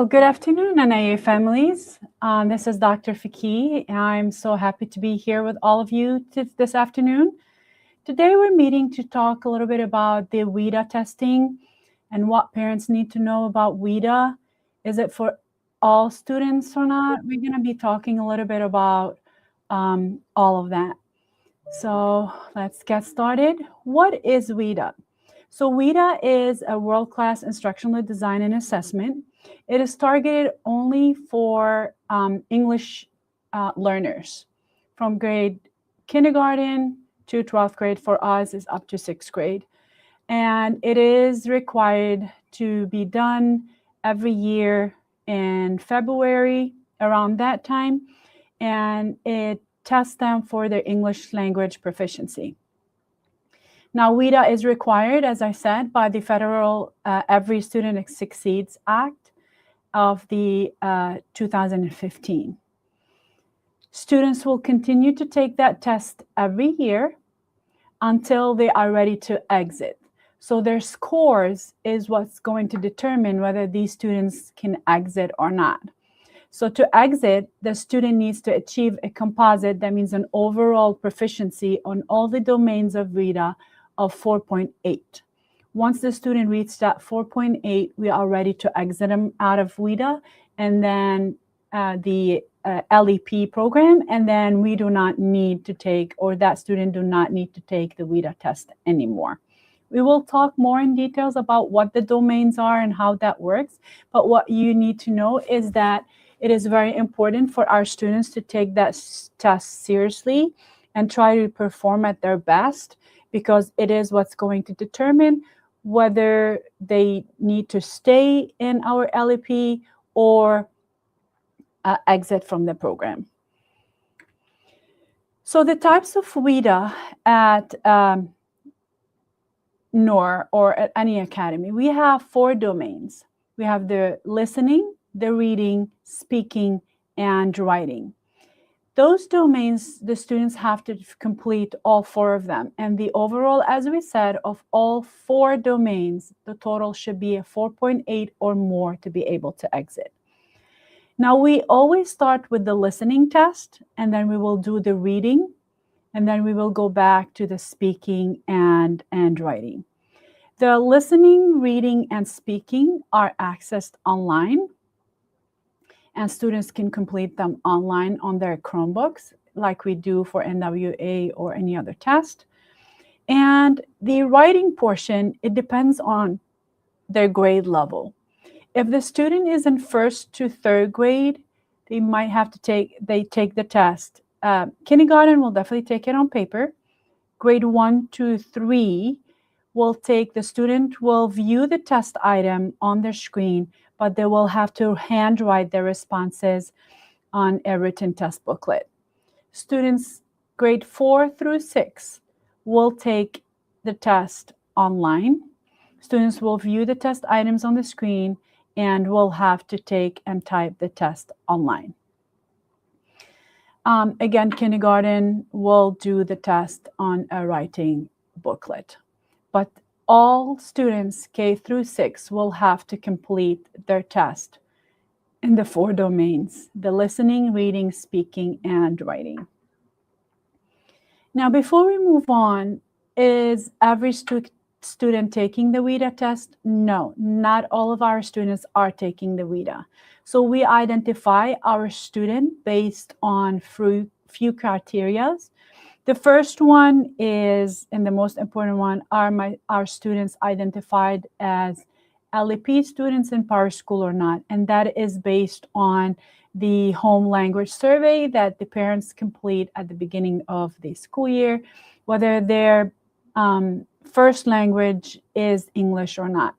Well, good afternoon, NIA families. This is Dr. Faki. I'm so happy to be here with all of you this afternoon. Today, we're meeting to talk a little bit about the WIDA testing and what parents need to know about WIDA. Is it for all students or not? We're going to be talking a little bit about all of that. So let's get started. What is WIDA? So WIDA is a world-class instructional design and assessment. It is targeted only for English learners from grade kindergarten to 12th grade. For us, is up to 6th grade. And it is required to be done every year in February, around that time. And it tests them for their English language proficiency. Now, WIDA is required, as I said, by the federal Every Student Succeeds Act of the 2015. Students will continue to take that test every year until they are ready to exit. So their scores is what's going to determine whether these students can exit or not. So to exit, the student needs to achieve a composite, that means an overall proficiency on all the domains of WIDA of 4.8. Once the student reaches that 4.8, we are ready to exit them out of WIDA and then the LEP program, and then we do not need to take, or that student do not need to take the WIDA test anymore. We will talk more in details about what the domains are and how that works, but what you need to know is that it is very important for our students to take that test seriously and try to perform at their best, because it is what's going to determine whether they need to stay in our LEP or exit from the program. So the types of WIDA at NOR or at any academy, we have 4 domains. We have the listening, the reading, speaking, and writing. Those domains, the students have to complete all 4 of them. And the overall, as we said, of all 4 domains, the total should be a 4.8 or more to be able to exit. Now, we always start with the listening test, and then we will do the reading, and then we will go back to the speaking and writing. The listening, reading, and speaking are accessed online, and students can complete them online on their Chromebooks, like we do for NWA or any other test. And the writing portion, it depends on their grade level. If the student is in 1st to 3rd grade, they might have to take the test. Kindergarten will definitely take it on paper. Grade 1 to 3 will take, the student will view the test item on their screen, but they will have to handwrite their responses on a written test booklet. Students grade 4 through 6 will take the test online. Students will view the test items on the screen and will have to take and type the test online. Again, kindergarten will do the test on a writing booklet. But all students K through 6 will have to complete their test in the 4 domains: the listening, reading, speaking, and writing. Now, before we move on, is every student taking the WIDA test? No, not all of our students are taking the WIDA. So we identify our student based on few criteria. The first one is, and the most important one, are our students identified as LEP students in PowerSchool or not. And that is based on the home language survey that the parents complete at the beginning of the school year, whether their first language is English or not.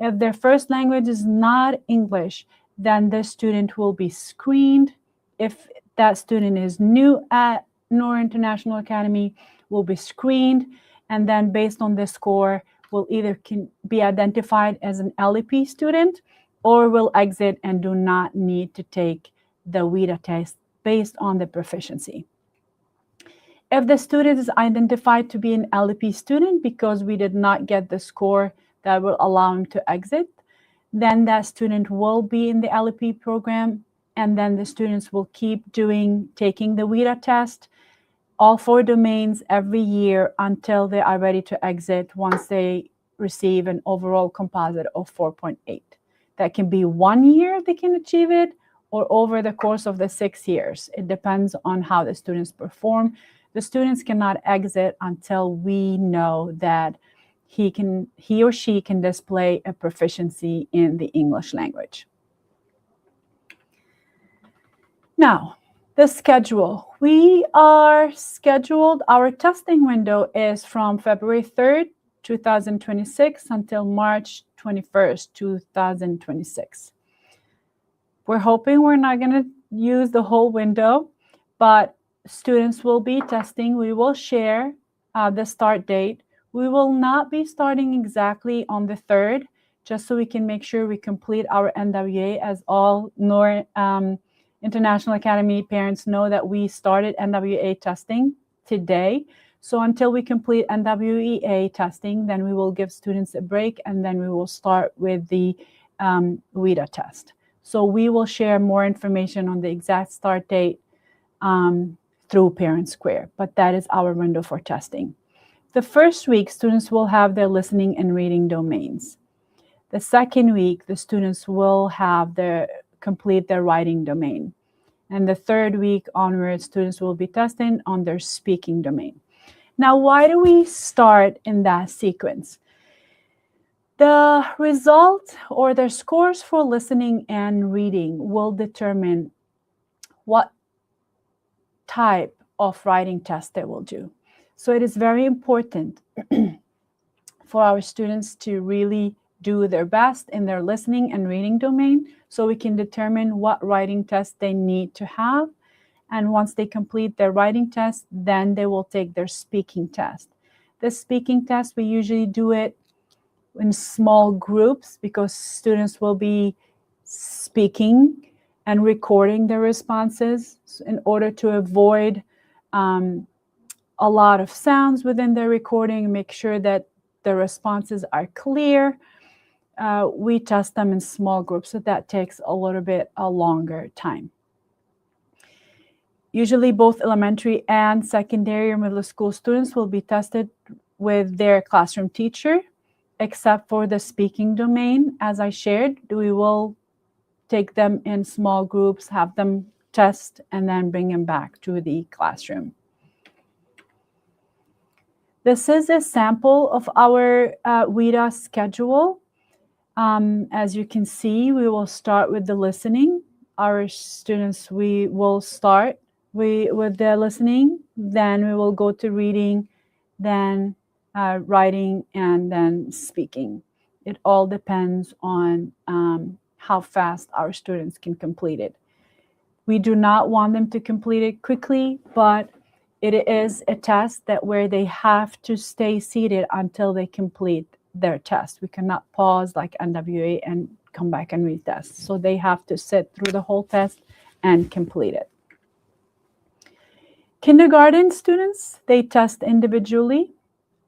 If their first language is not English, then the student will be screened. If that student is new at NOR International Academy, will be screened, and then based on the score, will either can be identified as an LEP student or will exit and do not need to take the WIDA test based on the proficiency. If the student is identified to be an LEP student because we did not get the score that will allow him to exit, then that student will be in the LEP program, and then the students will keep taking the WIDA test, all 4 domains every year until they are ready to exit once they receive an overall composite of 4.8. That can be 1 year they can achieve it, or over the course of the 6 years. It depends on how the students perform. The students cannot exit until we know that he or she can display a proficiency in the English language. Now, the schedule. We are scheduled, our testing window is from February 3rd, 2026 until March 21st, 2026. We're hoping we're not going to use the whole window, but students will be testing. We will share the start date. We will not be starting exactly on the 3rd, just so we can make sure we complete our NWA, as all International Academy parents know that we started NWA testing today. So until we complete NWEA testing, then we will give students a break, and then we will start with the WIDA test. So we will share more information on the exact start date through Parent Square, but that is our window for testing. The first week, students will have their listening and reading domains. The second week, the students will have complete their writing domain. And the third week onwards, students will be testing on their speaking domain. Now, why do we start in that sequence? The result or their scores for listening and reading will determine what type of writing test they will do. So it is very important for our students to really do their best in their listening and reading domain, so we can determine what writing test they need to have. And once they complete their writing test, then they will take their speaking test. The speaking test, we usually do it in small groups because students will be speaking and recording their responses in order to avoid a lot of sounds within their recording, make sure that the responses are clear. We test them in small groups, so that takes a little bit longer time. Usually both elementary and secondary or middle school students will be tested with their classroom teacher, except for the speaking domain. As I shared, we will take them in small groups, have them test, and then bring them back to the classroom. This is a sample of our WIDA schedule. As you can see, we will start with the listening. Our students, we will start with the listening, then we will go to reading, then writing, and then speaking. It all depends on how fast our students can complete it. We do not want them to complete it quickly, but it is a test where they have to stay seated until they complete their test. We cannot pause like NWA and come back and retest. So they have to sit through the whole test and complete it. Kindergarten students, they test individually.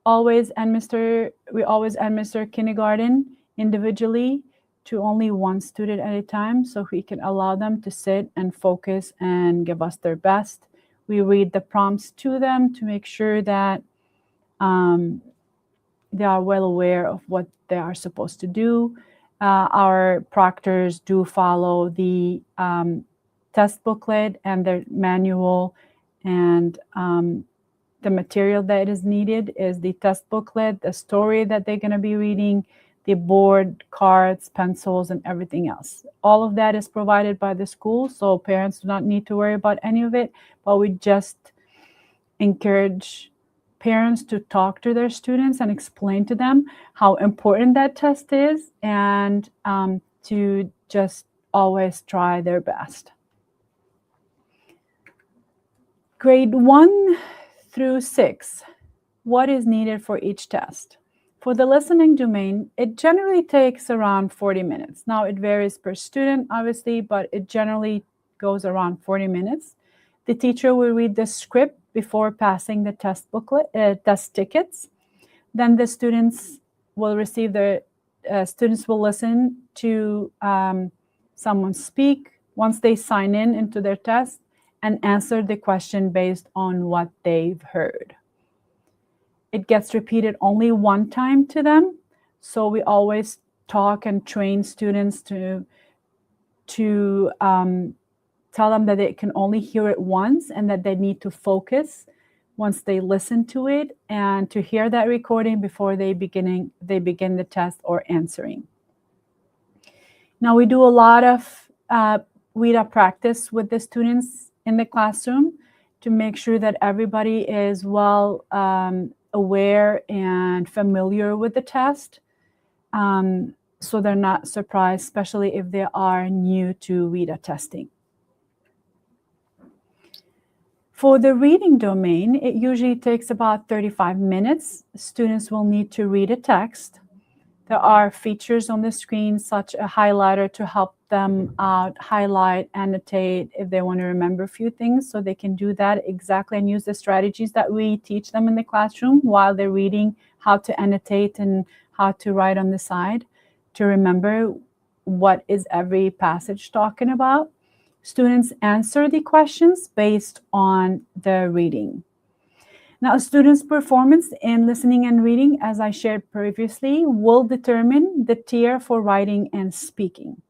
We always administer kindergarten individually to only one student at a time, so we can allow them to sit and focus and give us their best. We read the prompts to them to make sure that they are well aware of what they are supposed to do. Our proctors do follow the test booklet and their manual, and the material that is needed is the test booklet, the story that they're going to be reading, the board, cards, pencils, and everything else. All of that is provided by the school, so parents do not need to worry about any of it, but we just encourage parents to talk to their students and explain to them how important that test is, and to just always try their best. Grade 1 through 6, what is needed for each test? For the listening domain, it generally takes around 40 minutes. Now, it varies per student, obviously, but it generally goes around 40 minutes. The teacher will read the script before passing the test booklet, test tickets. Then the students will receive the students will listen to someone speak once they sign in into their test and answer the question based on what they've heard. It gets repeated only one time to them, so we always talk and train students to tell them that they can only hear it once and that they need to focus once they listen to it and to hear that recording before they begin the test or answering. Now we do a lot of WIDA practice with the students in the classroom to make sure that everybody is well aware and familiar with the test, so they're not surprised, especially if they are new to WIDA testing. For the reading domain, it usually takes about 35 minutes. Students will need to read a text. There are features on the screen, such a highlighter to help them out, highlight, annotate if they want to remember a few things, so they can do that exactly and use the strategies that we teach them in the classroom while they're reading, how to annotate and how to write on the side to remember what is every passage talking about. Students answer the questions based on the reading. Now, a student's performance in listening and reading, as I shared previously, will determine the tier for writing and speaking.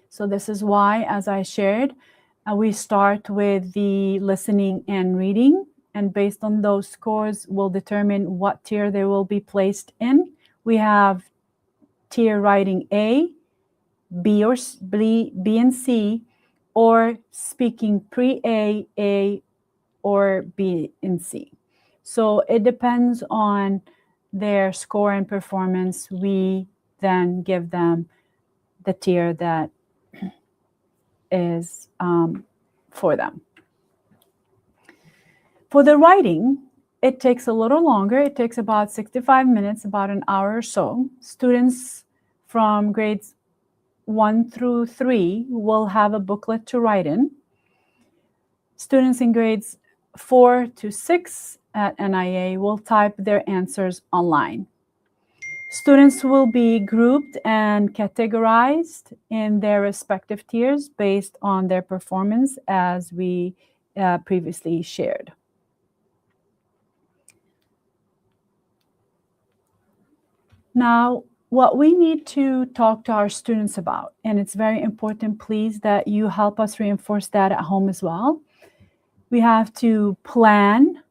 So this is why, as I shared, we start with the listening and reading, and based on those scores, we'll determine what tier they will be placed in. We have tier writing A, B and C, or speaking pre-A, A, or B and C. So it depends on their score and performance. We then give them the tier that is for them. For the writing, it takes a little longer. It takes about 65 minutes, about an hour or so. Students from grades 1 through 3 will have a booklet to write in. Students in grades 4 to 6 at NIA will type their answers online. Students will be grouped and categorized in their respective tiers based on their performance, as we previously shared. Now, what we need to talk to our students about, and it's very important, please, that you help us reinforce that at home as well. We have to plan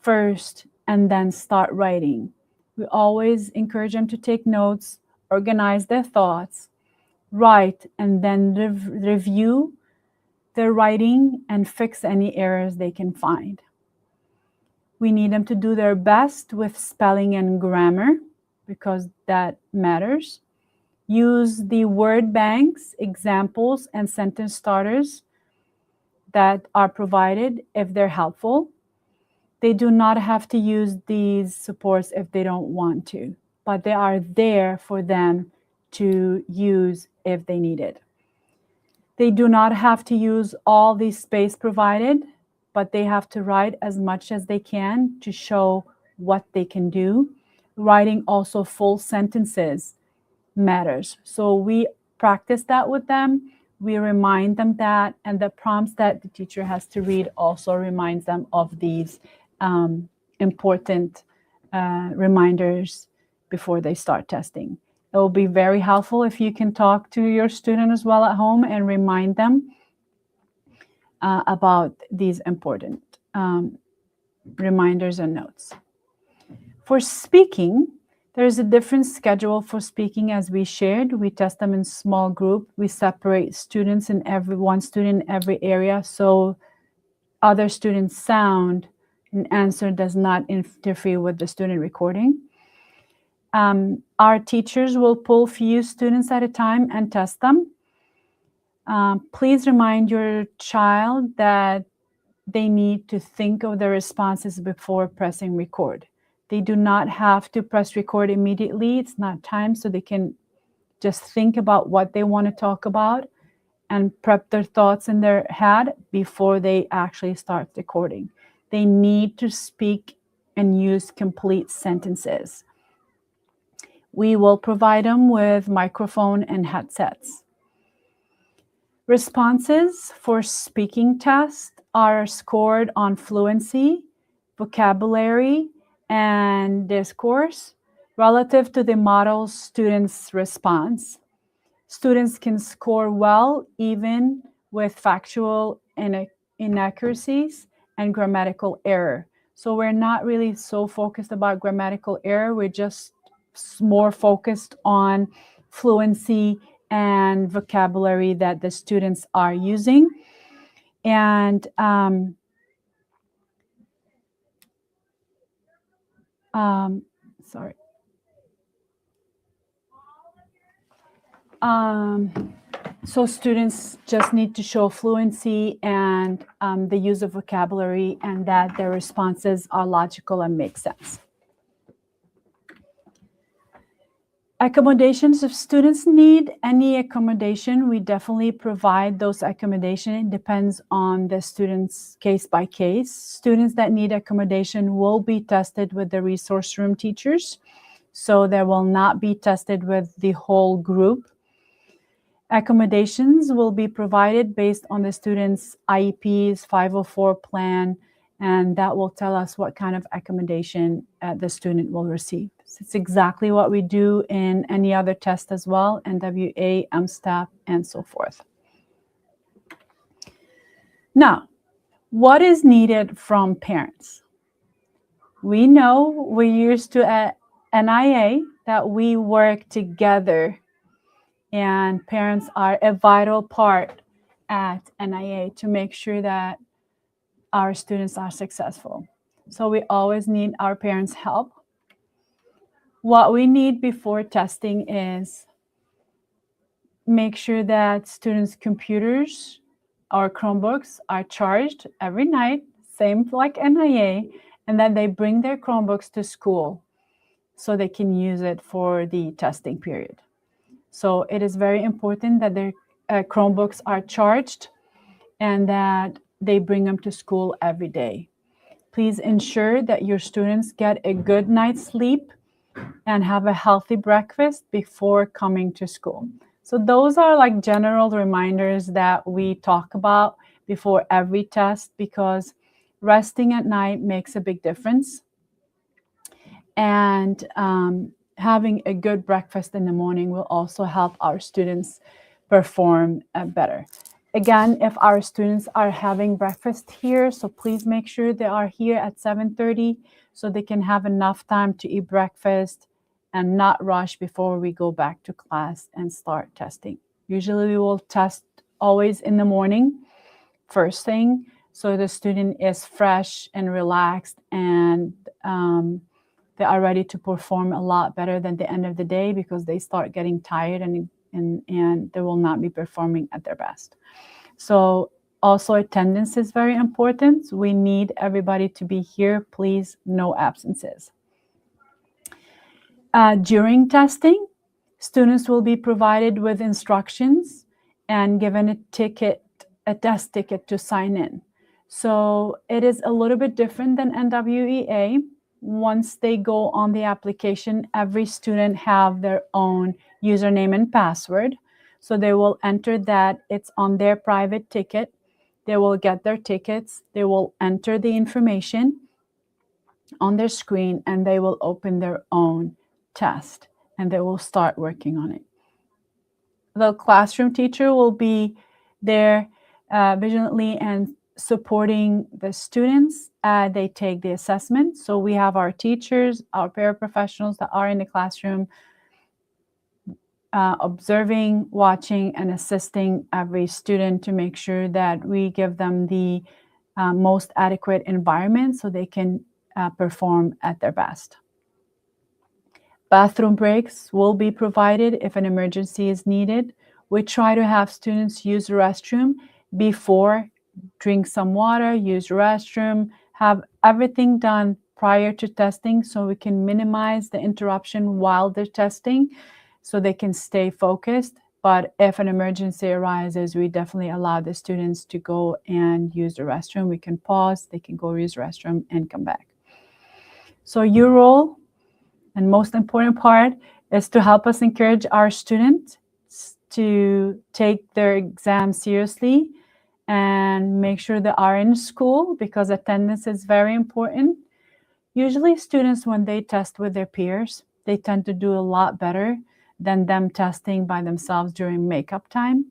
first and then start writing. We always encourage them to take notes, organize their thoughts, write, and then review their writing and fix any errors they can find. We need them to do their best with spelling and grammar, because that matters. Use the word banks, examples, and sentence starters that are provided if they're helpful. They do not have to use these supports if they don't want to, but they are there for them to use if they need it. They do not have to use all the space provided, but they have to write as much as they can to show what they can do. Writing also full sentences matters. So we practice that with them. We remind them that, and the prompts that the teacher has to read also reminds them of these important reminders before they start testing. It will be very helpful if you can talk to your student as well at home and remind them about these important reminders and notes. For speaking, there's a different schedule for speaking, as we shared. We test them in small group. We separate students in one student in every area, so other students' sound and answer does not interfere with the student recording. Our teachers will pull few students at a time and test them. Please remind your child that they need to think of the responses before pressing record. They do not have to press record immediately. It's not time, so they can just think about what they want to talk about and prep their thoughts in their head before they actually start recording. They need to speak and use complete sentences. We will provide them with microphone and headsets. Responses for speaking tests are scored on fluency, vocabulary, and discourse relative to the model student's response. Students can score well even with factual inaccuracies and grammatical error. So we're not really so focused about grammatical error. We're just more focused on fluency and vocabulary that the students are using. And sorry. So students just need to show fluency and the use of vocabulary, and that their responses are logical and make sense. Accommodations, if students need any accommodation, we definitely provide those accommodations. It depends on the student's case by case. Students that need accommodation will be tested with the resource room teachers, so they will not be tested with the whole group. Accommodations will be provided based on the student's IEP's 504 plan, and that will tell us what kind of accommodation the student will receive. So it's exactly what we do in any other test as well, NWA, MSTEP, and so forth. Now, what is needed from parents? We know we're used to at NIA that we work together, and parents are a vital part at NIA to make sure that our students are successful. So we always need our parents' help. What we need before testing is make sure that students' computers or Chromebooks are charged every night, same like NIA, and that they bring their Chromebooks to school so they can use it for the testing period. So it is very important that their Chromebooks are charged and that they bring them to school every day. Please ensure that your students get a good night's sleep and have a healthy breakfast before coming to school. So those are like general reminders that we talk about before every test, because resting at night makes a big difference. And having a good breakfast in the morning will also help our students perform better. Again, if our students are having breakfast here, so please make sure they are here at 7:30 so they can have enough time to eat breakfast and not rush before we go back to class and start testing. Usually we will test always in the morning, first thing, so the student is fresh and relaxed, and they are ready to perform a lot better than the end of the day, because they start getting tired and they will not be performing at their best. So also attendance is very important. We need everybody to be here. Please, no absences. During testing, students will be provided with instructions and given a test ticket to sign in. So it is a little bit different than NWEA. Once they go on the application, every student have their own username and password. So they will enter that. It's on their private ticket. They will get their tickets. They will enter the information on their screen, and they will open their own test, and they will start working on it. The classroom teacher will be there vigilantly and supporting the students as they take the assessment. So we have our teachers, our paraprofessionals that are in the classroom observing, watching, and assisting every student to make sure that we give them the most adequate environment so they can perform at their best. Bathroom breaks will be provided if an emergency is needed. We try to have students use the restroom before, drink some water, use the restroom, have everything done prior to testing so we can minimize the interruption while they're testing so they can stay focused. But if an emergency arises, we definitely allow the students to go and use the restroom. We can pause, they can go use the restroom and come back. So your role, and most important part, is to help us encourage our students to take their exam seriously and make sure they are in school, because attendance is very important. Usually students, when they test with their peers, they tend to do a lot better than them testing by themselves during makeup time.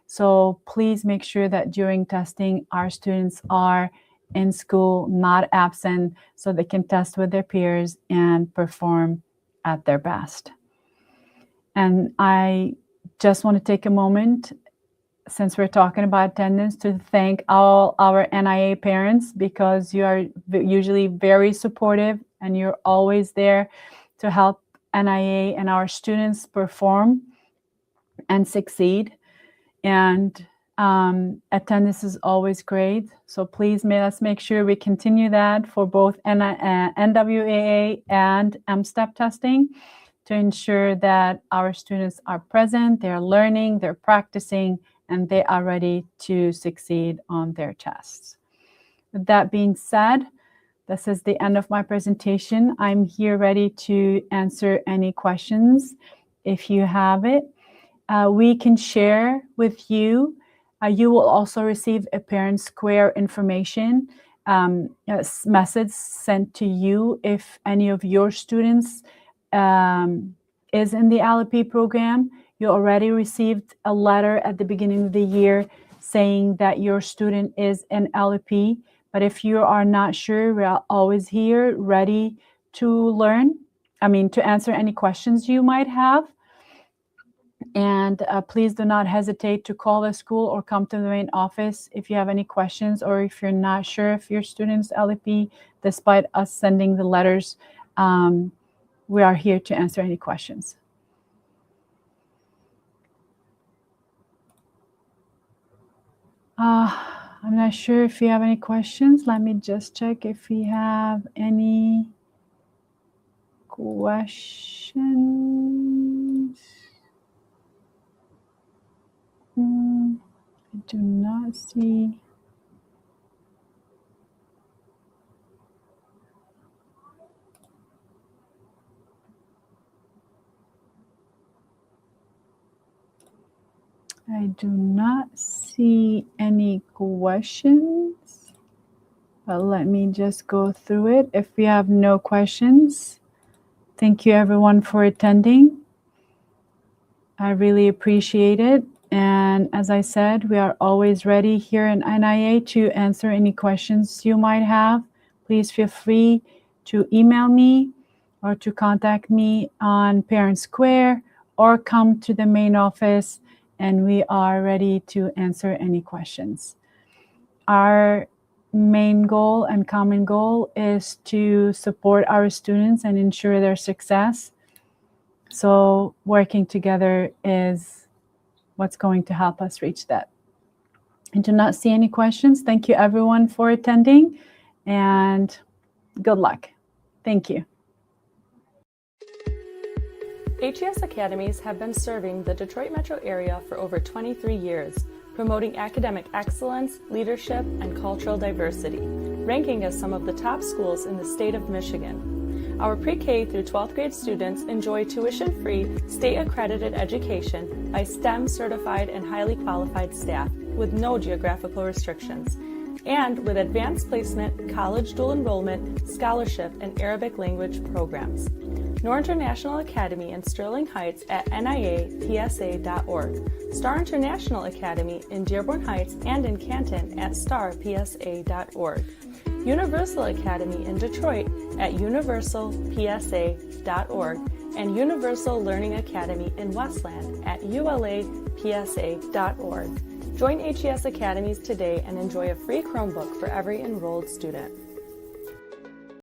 So please make sure that during testing, our students are in school, not absent, so they can test with their peers and perform at their best. And I just want to take a moment, since we're talking about attendance, to thank all our NIA parents, because you are usually very supportive and you're always there to help NIA and our students perform and succeed. And attendance is always great. So please, let's make sure we continue that for both NWAA and MSTEP testing, to ensure that our students are present, they're learning, they're practicing, and they are ready to succeed on their tests. With that being said, this is the end of my presentation. I'm here ready to answer any questions if you have it. We can share with you. You will also receive a Parent Square information message sent to you if any of your students is in the LP program. You already received a letter at the beginning of the year saying that your student is in LP. But if you are not sure, we are always here ready to to answer any questions you might have. And please do not hesitate to call the school or come to the main office if you have any questions, or if you're not sure if your student's LP, despite us sending the letters. We are here to answer any questions. I'm not sure if you have any questions. Let me just check if we have any questions. I do not see. I do not see any questions, but let me just go through it. If we have no questions, thank you everyone for attending. I really appreciate it. And as I said, we are always ready here in NIA to answer any questions you might have. Please feel free to email me or to contact me on Parent Square, or come to the main office, and we are ready to answer any questions. Our main goal and common goal is to support our students and ensure their success. So working together is what's going to help us reach that. I do not see any questions. Thank you everyone for attending, and good luck. Thank you. HES Academies have been serving the Detroit metro area for over 23 years, promoting academic excellence, leadership, and cultural diversity, ranking as some of the top schools in the state of Michigan. Our pre-K through 12th grade students enjoy tuition-free, state-accredited education by STEM-certified and highly qualified staff with no geographical restrictions, and with advanced placement, college dual enrollment, scholarship, and Arabic language programs. Nor International Academy in Sterling Heights at niapsa.org, Star International Academy in Dearborn Heights and in Canton at starpsa.org, Universal Academy in Detroit at universalpsa.org, and Universal Learning Academy in Westland at ulapsa.org. Join HES Academies today and enjoy a free Chromebook for every enrolled student.